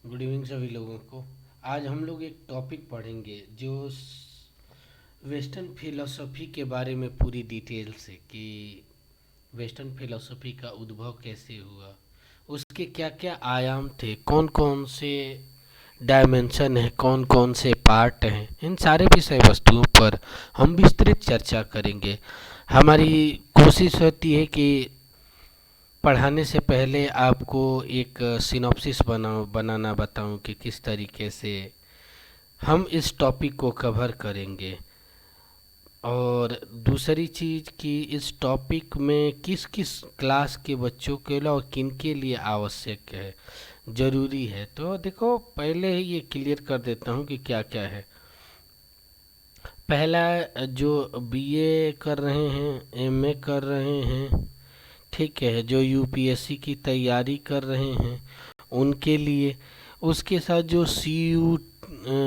Good evening सभी लोगों को। आज हम लोग एक टॉपिक पढ़ेंगे जो वेस्टर्न फिलोसफी के बारे में पूरी डिटेल से, कि वेस्टर्न फिलोसफी का उद्भव कैसे हुआ, उसके क्या क्या आयाम थे, कौन कौन से डायमेंशन है, कौन कौन से पार्ट हैं, इन सारे विषय वस्तुओं पर हम विस्तृत चर्चा करेंगे। हमारी कोशिश होती है कि पढ़ाने से पहले आपको एक सिनॉप्सिस बनाना बताऊं कि किस तरीके से हम इस टॉपिक को कवर करेंगे। और दूसरी चीज़ कि इस टॉपिक में किस किस क्लास के बच्चों के लिए और किन के लिए आवश्यक है, ज़रूरी है। तो देखो, पहले ही ये क्लियर कर देता हूँ कि क्या क्या है। पहला, जो बीए कर रहे हैं, एमए कर रहे हैं, ठीक है, जो यूपीएससी की तैयारी कर रहे हैं उनके लिए। उसके साथ जो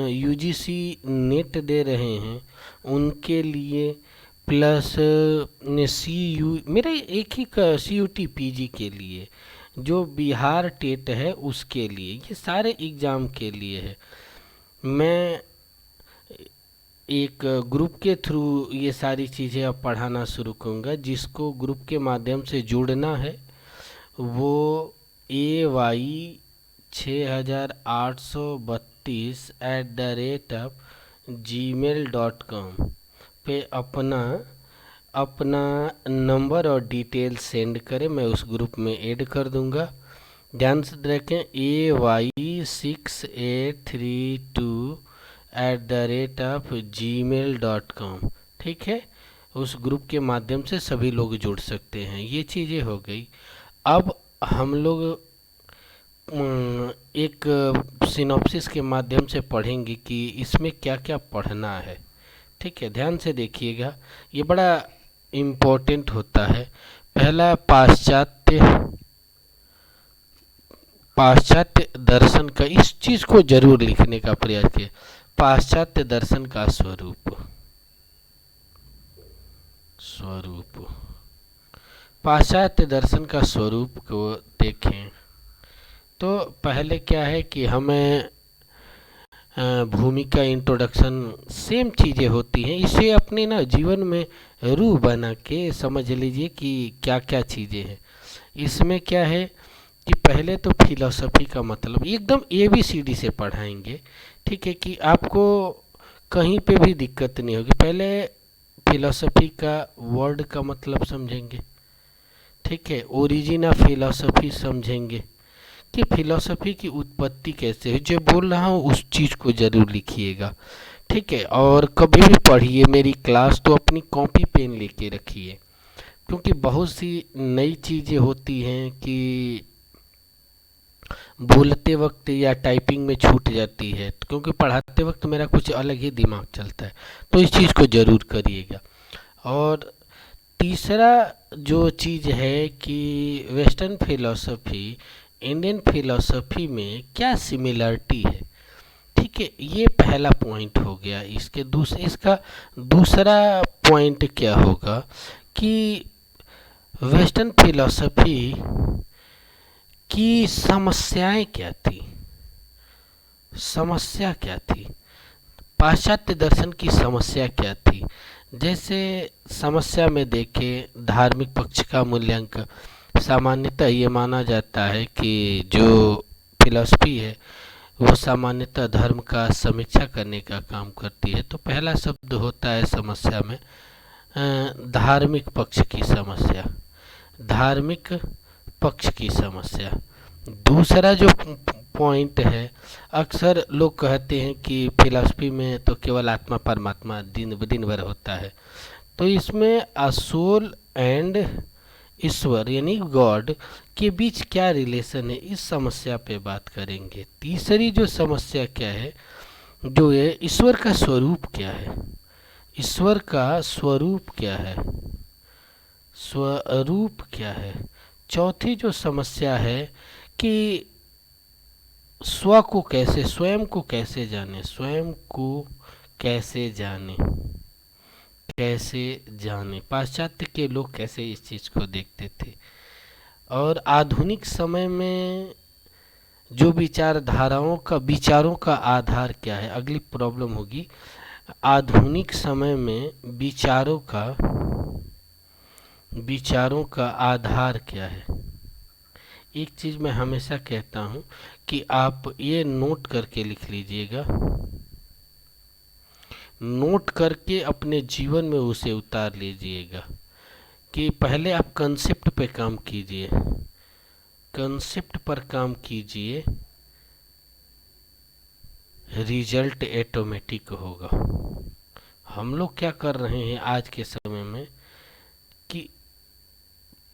यूजीसी नेट दे रहे हैं उनके लिए, प्लस सी यू मेरे एक ही सी यू टी पीजी के लिए, जो बिहार टेट है उसके लिए, ये सारे एग्ज़ाम के लिए है। मैं एक ग्रुप के थ्रू ये सारी चीज़ें अब पढ़ाना शुरू करूँगा। जिसको ग्रुप के माध्यम से जुड़ना है वो ay6832@gmail.com पे अपना अपना नंबर और डिटेल सेंड करें, मैं उस ग्रुप में ऐड कर दूंगा। ध्यान से रखें, ay6832@gmail.com, ठीक है। उस ग्रुप के माध्यम से सभी लोग जुड़ सकते हैं। ये चीज़ें हो गई। अब हम लोग एक सिनॉप्सिस के माध्यम से पढ़ेंगे कि इसमें क्या क्या पढ़ना है। ठीक है, ध्यान से देखिएगा, ये बड़ा इम्पोर्टेंट होता है। पहला, पाश्चात्य पाश्चात्य दर्शन का, इस चीज को जरूर लिखने का प्रयास किए। पाश्चात्य दर्शन का स्वरूप स्वरूप पाश्चात्य दर्शन का स्वरूप को देखें तो पहले क्या है कि हमें भूमिका, इंट्रोडक्शन, सेम चीज़ें होती हैं। इसे अपने ना जीवन में रूह बना के समझ लीजिए कि क्या क्या चीज़ें हैं। इसमें क्या है कि पहले तो फिलॉसफी का मतलब एकदम ABCD से पढ़ाएंगे, ठीक है, कि आपको कहीं पे भी दिक्कत नहीं होगी। पहले फिलॉसफी का वर्ड का मतलब समझेंगे, ठीक है, ओरिजिन ऑफ फिलॉसफी समझेंगे कि फिलॉसफी की उत्पत्ति कैसे है। जो बोल रहा हूँ उस चीज़ को ज़रूर लिखिएगा, ठीक है। और कभी भी पढ़िए मेरी क्लास तो अपनी कॉपी पेन लेके रखिए, क्योंकि बहुत सी नई चीज़ें होती हैं कि बोलते वक्त या टाइपिंग में छूट जाती है, क्योंकि पढ़ाते वक्त मेरा कुछ अलग ही दिमाग चलता है। तो इस चीज़ को ज़रूर करिएगा। और तीसरा जो चीज़ है कि वेस्टर्न फिलॉसफी इंडियन फिलॉसफी में क्या सिमिलरिटी है, ठीक है, ये पहला पॉइंट हो गया। इसका दूसरा पॉइंट क्या होगा कि वेस्टर्न फिलॉसफी की समस्याएं क्या थी, समस्या क्या थी, पाश्चात्य दर्शन की समस्या क्या थी। जैसे समस्या में देखें, धार्मिक पक्ष का मूल्यांकन। सामान्यतः ये माना जाता है कि जो फिलॉसफी है वो सामान्यतः धर्म का समीक्षा करने का काम करती है। तो पहला शब्द होता है समस्या में धार्मिक पक्ष की समस्या, धार्मिक पक्ष की समस्या। दूसरा जो पॉइंट है, अक्सर लोग कहते हैं कि फिलॉसफी में तो केवल आत्मा परमात्मा दिन भर होता है। तो इसमें असोल एंड ईश्वर यानी गॉड के बीच क्या रिलेशन है, इस समस्या पे बात करेंगे। तीसरी जो समस्या क्या है, जो है ईश्वर का स्वरूप क्या है, ईश्वर का स्वरूप क्या है, स्वरूप क्या है। चौथी जो समस्या है कि स्वयं को कैसे जाने, स्वयं को कैसे जाने, कैसे जाने, पाश्चात्य के लोग कैसे इस चीज़ को देखते थे। और आधुनिक समय में जो विचारों का आधार क्या है। अगली प्रॉब्लम होगी आधुनिक समय में विचारों का आधार क्या है। एक चीज़ मैं हमेशा कहता हूँ कि आप ये नोट करके लिख लीजिएगा, नोट करके अपने जीवन में उसे उतार लीजिएगा कि पहले आप कंसेप्ट पे काम कीजिए, कंसेप्ट पर काम कीजिए, रिजल्ट ऑटोमेटिक होगा। हम लोग क्या कर रहे हैं आज के समय में कि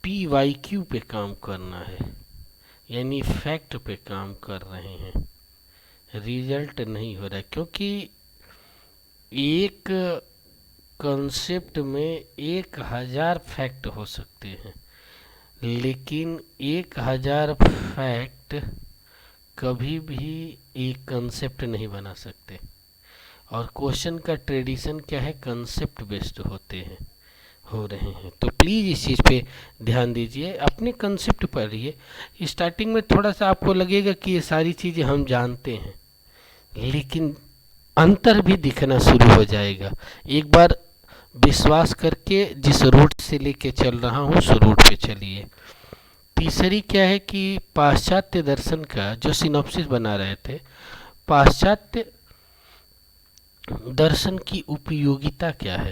PYQ पे काम करना है, यानी फैक्ट पे काम कर रहे हैं, रिजल्ट नहीं हो रहा है। क्योंकि एक कंसेप्ट में 1000 फैक्ट हो सकते हैं, लेकिन 1000 फैक्ट कभी भी एक कंसेप्ट नहीं बना सकते। और क्वेश्चन का ट्रेडिशन क्या है, कंसेप्ट बेस्ड हो रहे हैं। तो प्लीज़ इस चीज़ पे ध्यान दीजिए, अपने कंसेप्ट पढ़िए। स्टार्टिंग में थोड़ा सा आपको लगेगा कि ये सारी चीज़ें हम जानते हैं, लेकिन अंतर भी दिखना शुरू हो जाएगा। एक बार विश्वास करके जिस रूट से लेके चल रहा हूँ उस रूट पे चलिए। तीसरी क्या है कि पाश्चात्य दर्शन का जो सिनॉप्सिस बना रहे थे, पाश्चात्य दर्शन की उपयोगिता क्या है,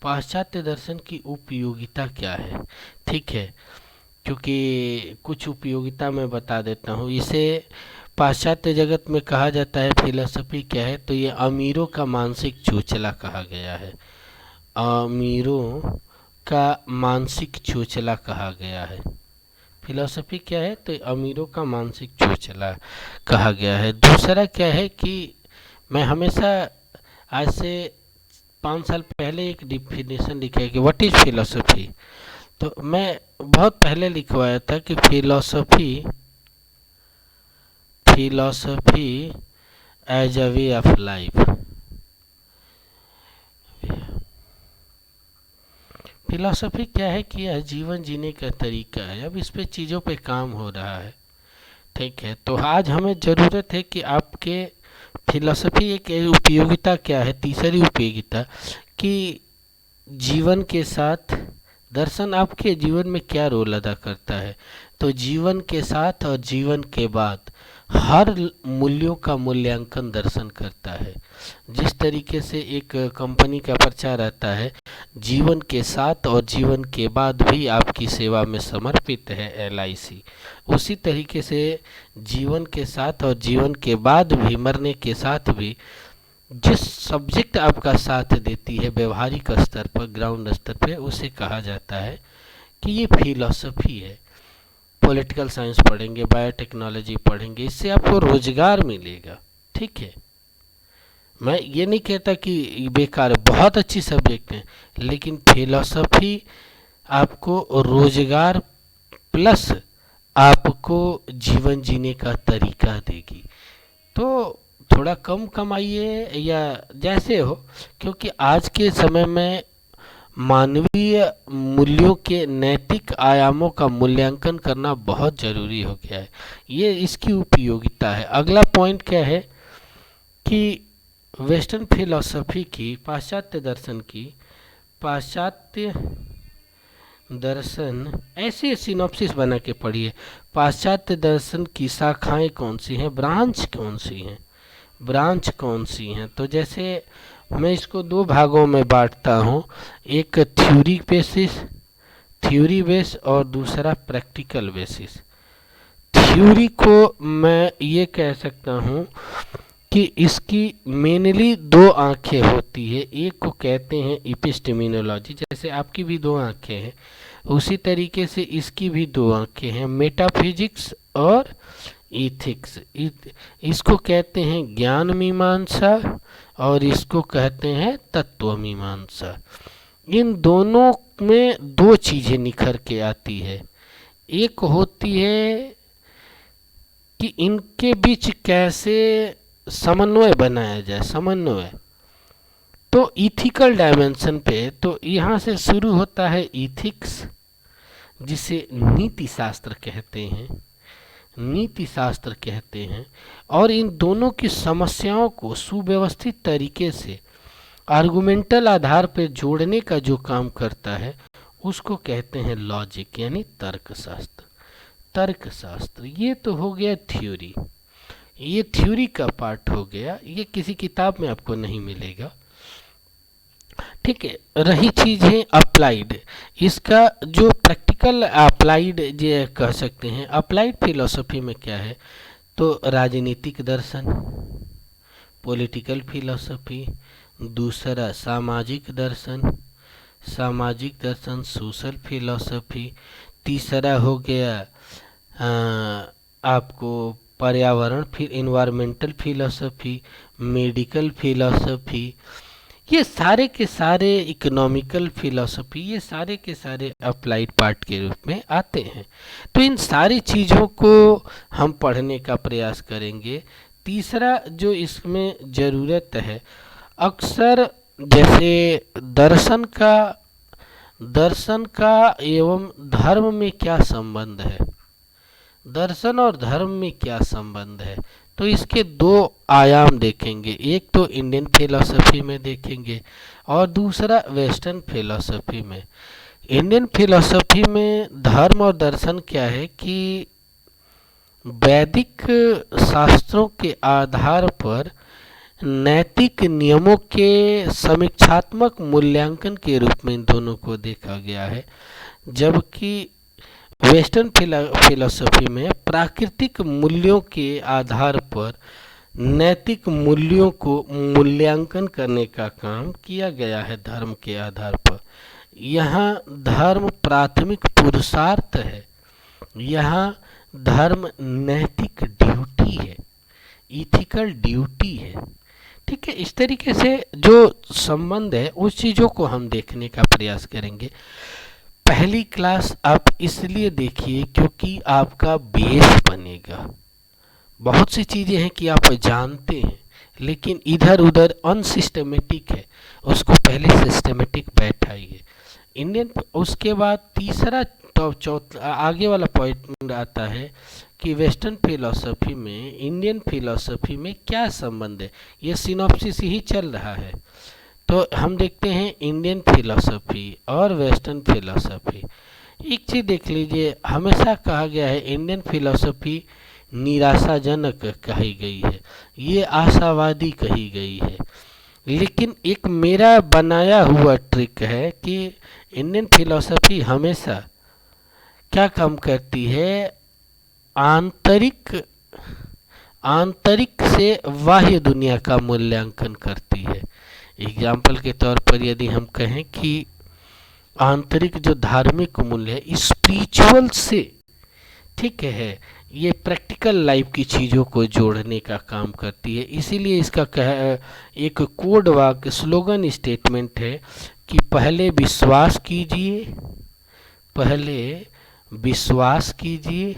पाश्चात्य दर्शन की उपयोगिता क्या है। ठीक है, क्योंकि कुछ उपयोगिता मैं बता देता हूँ। इसे पाश्चात्य जगत में कहा जाता है फिलॉसफी क्या है, तो ये अमीरों का मानसिक चोचला कहा गया है, अमीरों का मानसिक चोचला कहा गया है। फिलॉसफी क्या है, तो अमीरों का मानसिक चोचला कहा गया है। दूसरा क्या है कि मैं हमेशा आज से 5 साल पहले एक डिफिनेशन लिखा है कि व्हाट इज फिलॉसफी। तो मैं बहुत पहले लिखवाया था कि philosophy as a way of life. Philosophy क्या है कि यह जीवन जीने का तरीका है। अब इस पे चीज़ों पे काम हो रहा है, ठीक है। तो आज हमें ज़रूरत है कि आपके फिलॉसफी एक उपयोगिता क्या है, तीसरी उपयोगिता कि जीवन के साथ दर्शन आपके जीवन में क्या रोल अदा करता है। तो जीवन के साथ और जीवन के बाद हर मूल्यों का मूल्यांकन दर्शन करता है। जिस तरीके से एक कंपनी का प्रचार रहता है, जीवन के साथ और जीवन के बाद भी आपकी सेवा में समर्पित है LIC, उसी तरीके से जीवन के साथ और जीवन के बाद भी, मरने के साथ भी जिस सब्जेक्ट आपका साथ देती है व्यवहारिक स्तर पर, ग्राउंड स्तर पे, उसे कहा जाता है कि ये फिलॉसफी है। पॉलिटिकल साइंस पढ़ेंगे, बायोटेक्नोलॉजी पढ़ेंगे, इससे आपको रोजगार मिलेगा। ठीक है, मैं ये नहीं कहता कि बेकार है, बहुत अच्छी सब्जेक्ट है, लेकिन फिलॉसफी आपको रोजगार प्लस आपको जीवन जीने का तरीका देगी। तो थोड़ा कम कमाइए या जैसे हो, क्योंकि आज के समय में मानवीय मूल्यों के नैतिक आयामों का मूल्यांकन करना बहुत ज़रूरी हो गया है। ये इसकी उपयोगिता है। अगला पॉइंट क्या है कि वेस्टर्न फिलॉसफी की, पाश्चात्य दर्शन ऐसे सिनॉप्सिस बना के पढ़िए। पाश्चात्य दर्शन की शाखाएं कौन सी हैं, ब्रांच कौन सी हैं। तो जैसे मैं इसको 2 भागों में बांटता हूँ, एक थ्योरी बेस और दूसरा प्रैक्टिकल बेसिस। थ्योरी को मैं ये कह सकता हूँ कि इसकी मेनली 2 आंखें होती है। एक को कहते हैं एपिस्टेमिनोलॉजी, जैसे आपकी भी 2 आंखें हैं, उसी तरीके से इसकी भी 2 आंखें हैं, मेटाफिजिक्स और इथिक्स। इसको कहते हैं ज्ञान मीमांसा और इसको कहते हैं तत्व मीमांसा। इन दोनों में 2 चीज़ें निखर के आती है। एक होती है कि इनके बीच कैसे समन्वय बनाया जाए, समन्वय। तो इथिकल डायमेंशन पे, तो यहाँ से शुरू होता है इथिक्स, जिसे नीति शास्त्र कहते हैं, और इन दोनों की समस्याओं को सुव्यवस्थित तरीके से आर्गुमेंटल आधार पर जोड़ने का जो काम करता है उसको कहते हैं लॉजिक, यानी तर्कशास्त्र। ये तो हो गया थ्योरी, ये थ्योरी का पार्ट हो गया, ये किसी किताब में आपको नहीं मिलेगा। ठीक है, रही चीज है अप्लाइड। इसका जो प्रैक्टिकल अप्लाइड जो कह सकते हैं, अप्लाइड फिलॉसफी में क्या है, तो राजनीतिक दर्शन, पॉलिटिकल फिलॉसफी, दूसरा सामाजिक दर्शन सोशल फिलॉसफी, तीसरा हो गया आपको पर्यावरण फिर इन्वायरमेंटल फिलॉसफी, मेडिकल फिलॉसफी, ये सारे के सारे इकोनॉमिकल फिलॉसफी, ये सारे के सारे अप्लाइड पार्ट के रूप में आते हैं। तो इन सारी चीज़ों को हम पढ़ने का प्रयास करेंगे। तीसरा जो इसमें ज़रूरत है, अक्सर जैसे दर्शन का एवं धर्म में क्या संबंध है, दर्शन और धर्म में क्या संबंध है, तो इसके दो आयाम देखेंगे। एक तो इंडियन फिलॉसफी में देखेंगे और दूसरा वेस्टर्न फिलॉसफी में। इंडियन फिलॉसफी में धर्म और दर्शन क्या है कि वैदिक शास्त्रों के आधार पर नैतिक नियमों के समीक्षात्मक मूल्यांकन के रूप में इन दोनों को देखा गया है, जबकि वेस्टर्न फिलॉसफी में प्राकृतिक मूल्यों के आधार पर नैतिक मूल्यों को मूल्यांकन करने का काम किया गया है धर्म के आधार पर। यहाँ धर्म प्राथमिक पुरुषार्थ है, यहाँ धर्म नैतिक ड्यूटी है, इथिकल ड्यूटी है। ठीक है, इस तरीके से जो संबंध है उस चीज़ों को हम देखने का प्रयास करेंगे। पहली क्लास आप इसलिए देखिए क्योंकि आपका बेस बनेगा। बहुत सी चीज़ें हैं कि आप जानते हैं लेकिन इधर उधर अनसिस्टमेटिक है, उसको पहले सिस्टमेटिक बैठाइए। इंडियन, उसके बाद तीसरा तो चौथा आगे वाला पॉइंट आता है कि वेस्टर्न फिलॉसफी में इंडियन फिलॉसफी में क्या संबंध है। ये सिनॉप्सिस ही चल रहा है, तो हम देखते हैं इंडियन फिलॉसफी और वेस्टर्न फिलॉसफी। एक चीज़ देख लीजिए, हमेशा कहा गया है इंडियन फिलॉसफी निराशाजनक कही गई है, ये आशावादी कही गई है, लेकिन एक मेरा बनाया हुआ ट्रिक है कि इंडियन फिलॉसफी हमेशा क्या काम करती है, आंतरिक से बाह्य दुनिया का मूल्यांकन करती है। एग्जाम्पल के तौर पर यदि हम कहें कि आंतरिक जो धार्मिक मूल्य है स्पिरिचुअल से, ठीक है, ये प्रैक्टिकल लाइफ की चीज़ों को जोड़ने का काम करती है। इसीलिए इसका एक कोड वाक्य स्लोगन स्टेटमेंट है कि पहले विश्वास कीजिए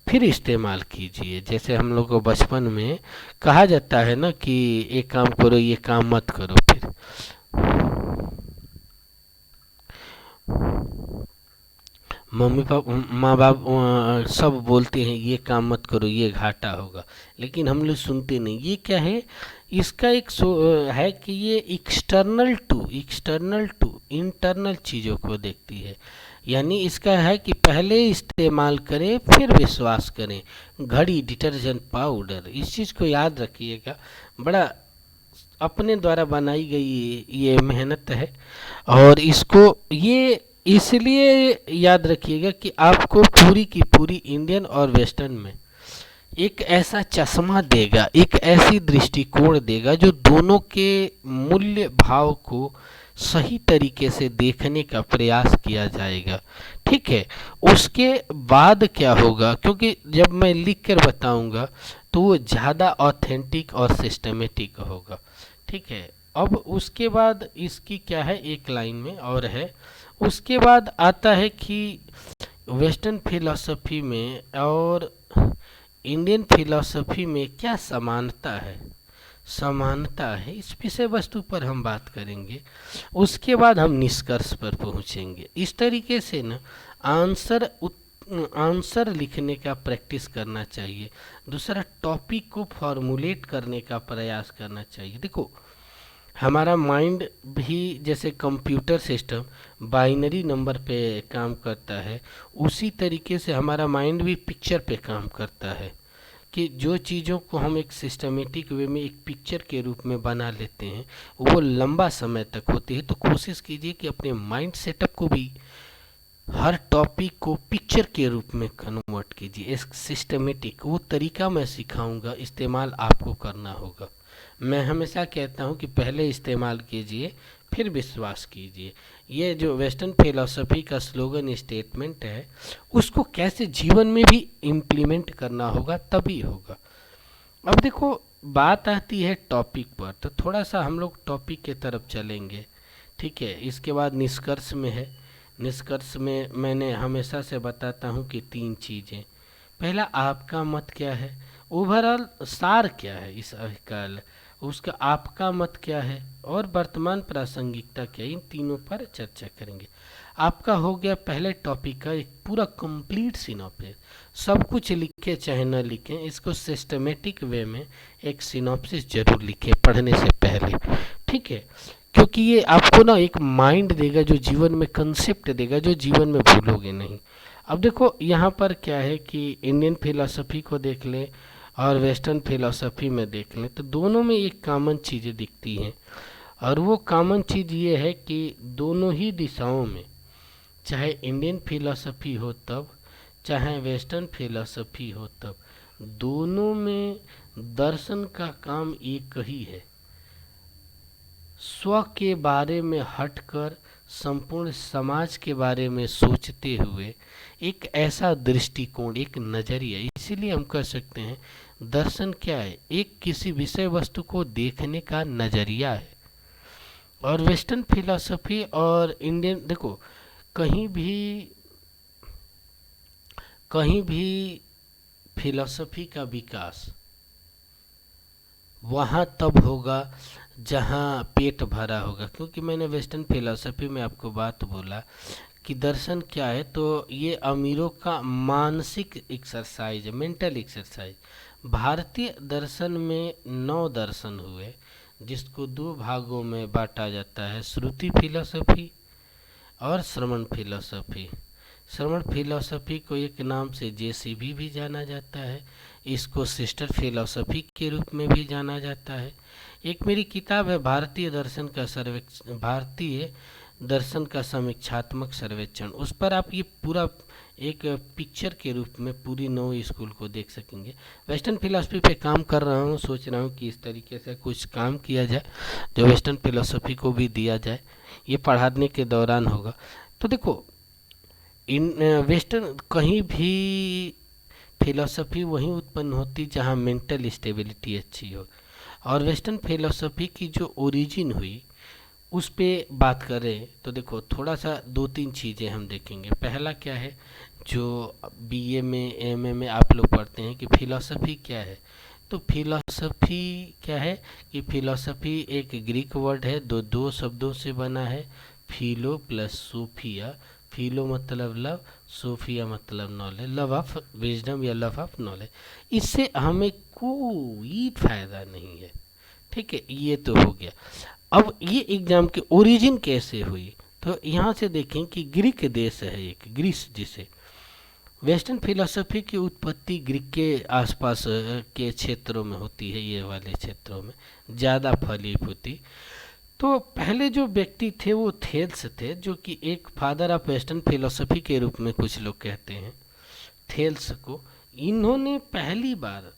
फिर इस्तेमाल कीजिए। जैसे हम लोग को बचपन में कहा जाता है ना कि एक काम करो ये काम मत करो, फिर मम्मी पापा माँ बाप सब बोलते हैं ये काम मत करो ये घाटा होगा, लेकिन हम लोग सुनते नहीं। ये क्या है, इसका एक है कि ये एक्सटर्नल टू इंटरनल चीज़ों को देखती है। यानी इसका है कि पहले इस्तेमाल करें फिर विश्वास करें। घड़ी, डिटर्जेंट पाउडर, इस चीज़ को याद रखिएगा, बड़ा अपने द्वारा बनाई गई ये मेहनत है। और इसको ये इसलिए याद रखिएगा कि आपको पूरी की पूरी इंडियन और वेस्टर्न में एक ऐसा चश्मा देगा, एक ऐसी दृष्टिकोण देगा जो दोनों के मूल्य भाव को सही तरीके से देखने का प्रयास किया जाएगा। ठीक है, उसके बाद क्या होगा, क्योंकि जब मैं लिख कर बताऊंगा तो वो ज़्यादा ऑथेंटिक और सिस्टमेटिक होगा। ठीक है, अब उसके बाद इसकी क्या है, एक लाइन में और है। उसके बाद आता है कि वेस्टर्न फिलॉसफी में और इंडियन फिलॉसफी में क्या समानता है। समानता है, इस विषय वस्तु पर हम बात करेंगे। उसके बाद हम निष्कर्ष पर पहुंचेंगे। इस तरीके से ना आंसर लिखने का प्रैक्टिस करना चाहिए। दूसरा, टॉपिक को फॉर्मुलेट करने का प्रयास करना चाहिए। देखो, हमारा माइंड भी जैसे कंप्यूटर सिस्टम बाइनरी नंबर पे काम करता है, उसी तरीके से हमारा माइंड भी पिक्चर पे काम करता है कि जो चीज़ों को हम एक सिस्टमेटिक वे में एक पिक्चर के रूप में बना लेते हैं वो लंबा समय तक होती है। तो कोशिश कीजिए कि अपने माइंड सेटअप को भी हर टॉपिक को पिक्चर के रूप में कन्वर्ट कीजिए। एक सिस्टमेटिक वो तरीका मैं सिखाऊंगा, इस्तेमाल आपको करना होगा। मैं हमेशा कहता हूं कि पहले इस्तेमाल कीजिए फिर विश्वास कीजिए। ये जो वेस्टर्न फिलॉसफी का स्लोगन स्टेटमेंट है, उसको कैसे जीवन में भी इम्प्लीमेंट करना होगा, तभी होगा। अब देखो, बात आती है टॉपिक पर, तो थोड़ा सा हम लोग टॉपिक के तरफ चलेंगे। ठीक है, इसके बाद निष्कर्ष में है। निष्कर्ष में मैंने हमेशा से बताता हूँ कि 3 चीज़ें। पहला, आपका मत क्या है, ओवरऑल सार क्या है इस काल, उसका आपका मत क्या है, और वर्तमान प्रासंगिकता क्या है, इन तीनों पर चर्चा करेंगे। आपका हो गया पहले टॉपिक का एक पूरा कंप्लीट सिनॉप्सिस, सब कुछ लिखे चाहे न लिखें, इसको सिस्टमेटिक वे में एक सिनॉप्सिस जरूर लिखें पढ़ने से पहले। ठीक है, क्योंकि ये आपको ना एक माइंड देगा जो जीवन में कंसेप्ट देगा जो जीवन में भूलोगे नहीं। अब देखो, यहाँ पर क्या है कि इंडियन फिलॉसफी को देख लें और वेस्टर्न फिलॉसफी में देख लें, तो दोनों में एक कॉमन चीज़ें दिखती हैं। और वो कॉमन चीज़ ये है कि दोनों ही दिशाओं में, चाहे इंडियन फिलॉसफी हो तब, चाहे वेस्टर्न फिलॉसफी हो तब, दोनों में दर्शन का काम एक ही है। स्व के बारे में हटकर संपूर्ण समाज के बारे में सोचते हुए एक ऐसा दृष्टिकोण, एक नज़रिया, इसीलिए हम कह सकते हैं दर्शन क्या है, एक किसी विषय वस्तु को देखने का नज़रिया है। और वेस्टर्न फिलॉसफी और इंडियन, देखो, कहीं भी फिलॉसफी का विकास वहाँ तब होगा जहाँ पेट भरा होगा। क्योंकि मैंने वेस्टर्न फिलॉसफी में आपको बात बोला कि दर्शन क्या है, तो ये अमीरों का मानसिक एक्सरसाइज है, मेंटल एक्सरसाइज। भारतीय दर्शन में 9 दर्शन हुए, जिसको 2 भागों में बांटा जाता है, श्रुति फिलॉसफी और श्रवण फिलॉसफी। श्रवण फिलॉसफी को एक नाम से जेसीबी भी जाना जाता है, इसको सिस्टर फिलॉसफी के रूप में भी जाना जाता है। एक मेरी किताब है भारतीय दर्शन का समीक्षात्मक सर्वेक्षण, उस पर आप ये पूरा एक पिक्चर के रूप में पूरी 9 स्कूल को देख सकेंगे। वेस्टर्न फिलॉसफी पे काम कर रहा हूँ, सोच रहा हूँ कि इस तरीके से कुछ काम किया जाए जो वेस्टर्न फिलॉसफी को भी दिया जाए, ये पढ़ाने के दौरान होगा। तो देखो, इन वेस्टर्न कहीं भी फिलॉसफी वहीं उत्पन्न होती जहाँ मेंटल स्टेबिलिटी अच्छी हो। और वेस्टर्न फिलॉसफी की जो ओरिजिन हुई उस पे बात करें तो देखो, थोड़ा सा 2-3 चीज़ें हम देखेंगे। पहला क्या है, जो बीए में एमए में आप लोग पढ़ते हैं कि फिलॉसफी क्या है, तो फिलॉसफी क्या है कि फिलॉसफी एक ग्रीक वर्ड है, दो शब्दों से बना है, फिलो प्लस सोफिया। फिलो मतलब लव, सोफिया मतलब नॉलेज, लव ऑफ विजडम या लव ऑफ नॉलेज। इससे हमें कोई फायदा नहीं है। ठीक है, ये तो हो गया। अब ये एग्जाम की ओरिजिन कैसे हुई, तो यहाँ से देखें कि ग्रीक देश है एक, ग्रीस, जिसे वेस्टर्न फिलॉसफी की उत्पत्ति ग्रीक के आसपास के क्षेत्रों में होती है, ये वाले क्षेत्रों में ज़्यादा फलीभूति। तो पहले जो व्यक्ति थे वो थेल्स थे, जो कि एक फादर ऑफ वेस्टर्न फिलॉसफी के रूप में कुछ लोग कहते हैं थेल्स को। इन्होंने पहली बार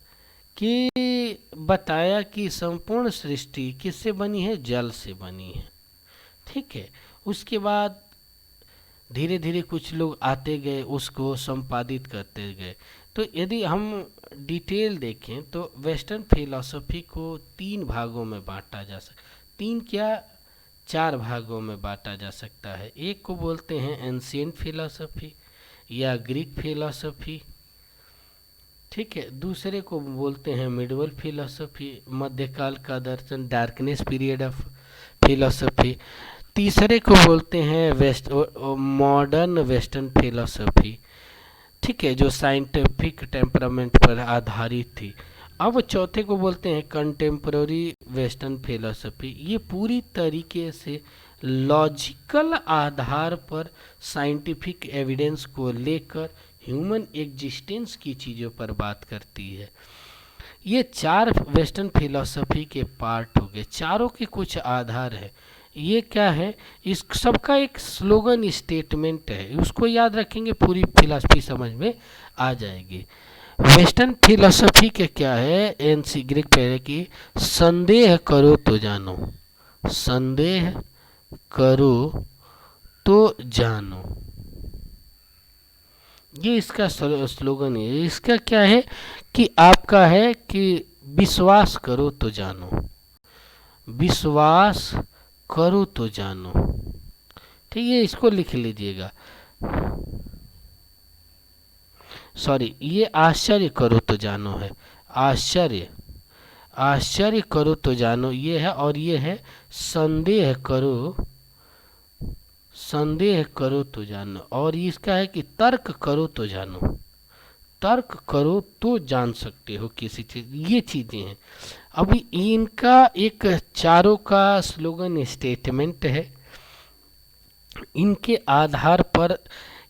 कि बताया कि संपूर्ण सृष्टि किससे बनी है, जल से बनी है। ठीक है, उसके बाद धीरे धीरे कुछ लोग आते गए, उसको संपादित करते गए। तो यदि हम डिटेल देखें तो वेस्टर्न फिलॉसफी को 3 भागों में बांटा जा सकता, 3 क्या 4 भागों में बांटा जा सकता है। एक को बोलते हैं एंशिएंट फिलॉसफी या ग्रीक फिलॉसफी, ठीक है। दूसरे को बोलते हैं मिडवल फिलोसफी, मध्यकाल का दर्शन, डार्कनेस पीरियड ऑफ फिलोसफी। तीसरे को बोलते हैं मॉडर्न वेस्टर्न फिलोसफी, ठीक है, जो साइंटिफिक टेम्परामेंट पर आधारित थी। अब चौथे को बोलते हैं कंटेम्प्रेरी वेस्टर्न फिलोसफी। ये पूरी तरीके से लॉजिकल आधार पर साइंटिफिक एविडेंस को लेकर ह्यूमन एग्जिस्टेंस की चीज़ों पर बात करती है। ये चार वेस्टर्न फिलोसफी के पार्ट हो गए, चारों के कुछ आधार है। ये क्या है, इस सबका एक स्लोगन स्टेटमेंट है, उसको याद रखेंगे पूरी फिलॉसफी समझ में आ जाएगी। वेस्टर्न फिलॉसफी के क्या है, एनसी ग्रीक पहले की, संदेह करो तो जानो, संदेह करो तो जानो, ये इसका स्लोगन है। इसका क्या है कि आपका है कि विश्वास करो तो जानो, विश्वास करो तो जानो, ठीक है, इसको लिख लीजिएगा। सॉरी, ये आश्चर्य करो तो जानो है, आश्चर्य, आश्चर्य करो तो जानो ये है, और ये है संदेह करो, संदेह करो तो जानो, और इसका है कि तर्क करो तो जानो, तर्क करो तो जान सकते हो किसी चीज, ये चीजें हैं। अभी इनका एक चारों का स्लोगन स्टेटमेंट है। इनके आधार पर,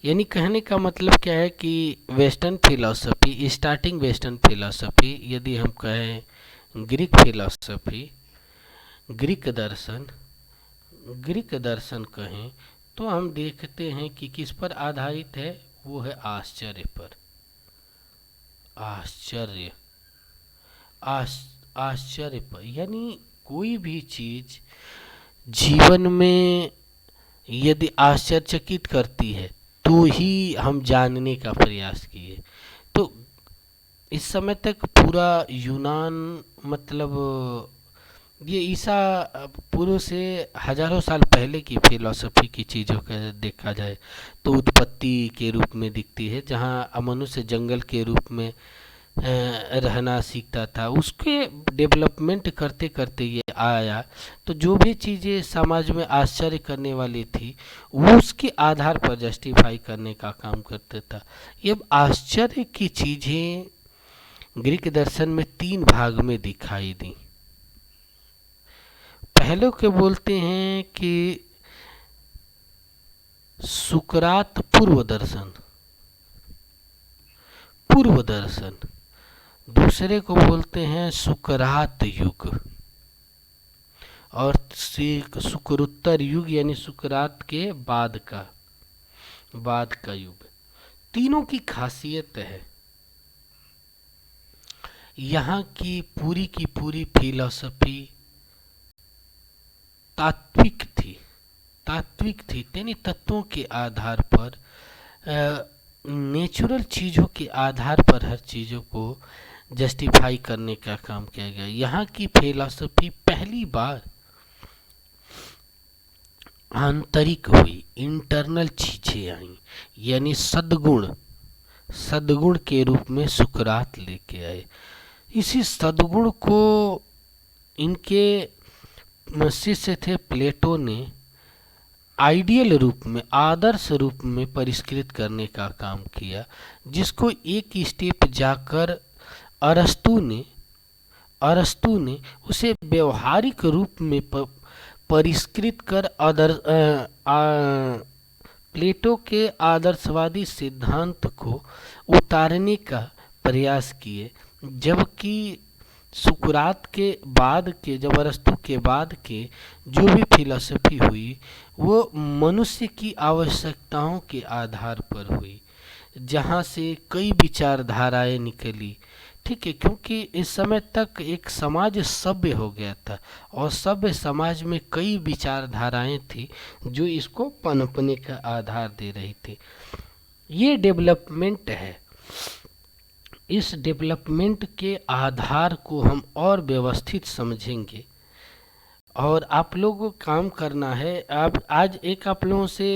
यानी कहने का मतलब क्या है कि western philosophy, starting western philosophy, यदि हम कहें ग्रीक फिलॉसफी, ग्रीक दर्शन, ग्रीक दर्शन कहें तो हम देखते हैं कि किस पर आधारित है, वो है आश्चर्य पर, आश्चर्य, आश्चर्य पर। यानी कोई भी चीज जीवन में यदि आश्चर्यचकित करती है तो ही हम जानने का प्रयास किए। तो इस समय तक पूरा यूनान, मतलब ये ईसा पूर्व से हजारों साल पहले की फिलॉसफी की चीज़ों का देखा जाए तो उत्पत्ति के रूप में दिखती है, जहाँ मनुष्य जंगल के रूप में रहना सीखता था, उसके डेवलपमेंट करते करते ये आया। तो जो भी चीज़ें समाज में आश्चर्य करने वाली थी वो उसके आधार पर जस्टिफाई करने का काम करता था। ये आश्चर्य की चीज़ें ग्रीक दर्शन में तीन भाग में दिखाई दी। पहले के बोलते हैं कि सुकरात पूर्व दर्शन, पूर्व दर्शन। दूसरे को बोलते हैं सुकरात युग, और सुकरोत्तर युग यानी सुकरात के बाद का युग। तीनों की खासियत है, यहाँ की पूरी फिलॉसफी तात्विक थी, तात्विक थी, यानी तत्वों के आधार पर, नेचुरल चीज़ों के आधार पर हर चीज़ों को जस्टिफाई करने का काम किया गया। यहाँ की फिलॉसफी पहली बार आंतरिक हुई, इंटरनल चीजें आई, यानी सद्गुण, सद्गुण के रूप में सुकरात लेके आए। इसी सद्गुण को इनके शिष्य थे प्लेटो ने आइडियल रूप में, आदर्श रूप में परिष्कृत करने का काम किया, जिसको एक स्टेप जाकर अरस्तु ने उसे व्यवहारिक रूप में परिष्कृत कर प्लेटो के आदर्शवादी सिद्धांत को उतारने का प्रयास किए। जबकि सुकरात के बाद के, जब अरस्तु के बाद के जो भी फिलॉसफी हुई वो मनुष्य की आवश्यकताओं के आधार पर हुई, जहाँ से कई विचारधाराएं निकली, ठीक है, क्योंकि इस समय तक एक समाज सभ्य हो गया था और सभ्य समाज में कई विचारधाराएं थी जो इसको पनपने का आधार दे रही थी। ये डेवलपमेंट है। इस डेवलपमेंट के आधार को हम और व्यवस्थित समझेंगे और आप लोगों को काम करना है। अब आज एक आप लोगों से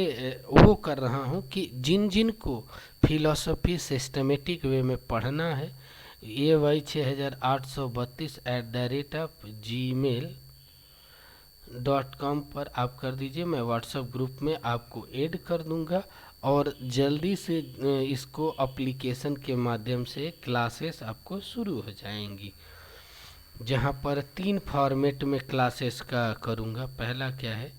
वो कर रहा हूँ कि जिन जिन को फिलॉसफी सिस्टमेटिक वे में पढ़ना है ay6832@gmail.com पर आप कर दीजिए। मैं व्हाट्सएप ग्रुप में आपको ऐड कर दूंगा और जल्दी से इसको एप्लीकेशन के माध्यम से क्लासेस आपको शुरू हो जाएंगी, जहाँ पर 3 फॉर्मेट में क्लासेस का करूँगा। पहला क्या है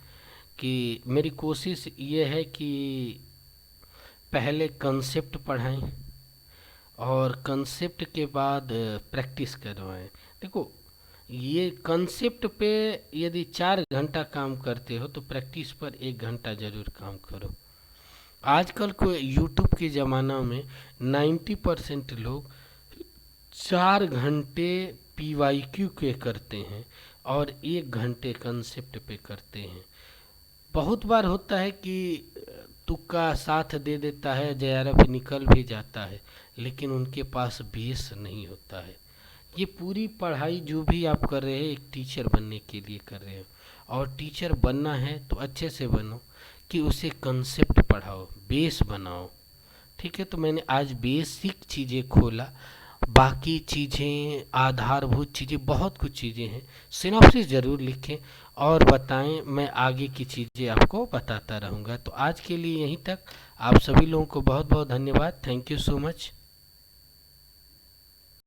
कि मेरी कोशिश ये है कि पहले कंसेप्ट पढ़ाएं और कंसेप्ट के बाद प्रैक्टिस करवाएं। देखो, ये कंसेप्ट पे यदि 4 घंटा काम करते हो तो प्रैक्टिस पर 1 घंटा जरूर काम करो। आजकल को यूट्यूब के ज़माना में 90% लोग 4 घंटे PYQ के करते हैं और 1 घंटे कंसेप्ट पे करते हैं। बहुत बार होता है कि तुक्का साथ दे देता है, JRF निकल भी जाता है, लेकिन उनके पास बेस नहीं होता है। ये पूरी पढ़ाई जो भी आप कर रहे हैं एक टीचर बनने के लिए कर रहे हो, और टीचर बनना है तो अच्छे से बनो कि उसे कंसेप्ट पढ़ाओ, बेस बनाओ। ठीक है, तो मैंने आज बेसिक चीज़ें खोला, बाकी चीज़ें आधारभूत चीज़ें बहुत कुछ चीज़ें हैं। सिनॉप्सिस ज़रूर लिखें और बताएं, मैं आगे की चीज़ें आपको बताता रहूँगा। तो आज के लिए यहीं तक। आप सभी लोगों को बहुत बहुत धन्यवाद। Thank you so much.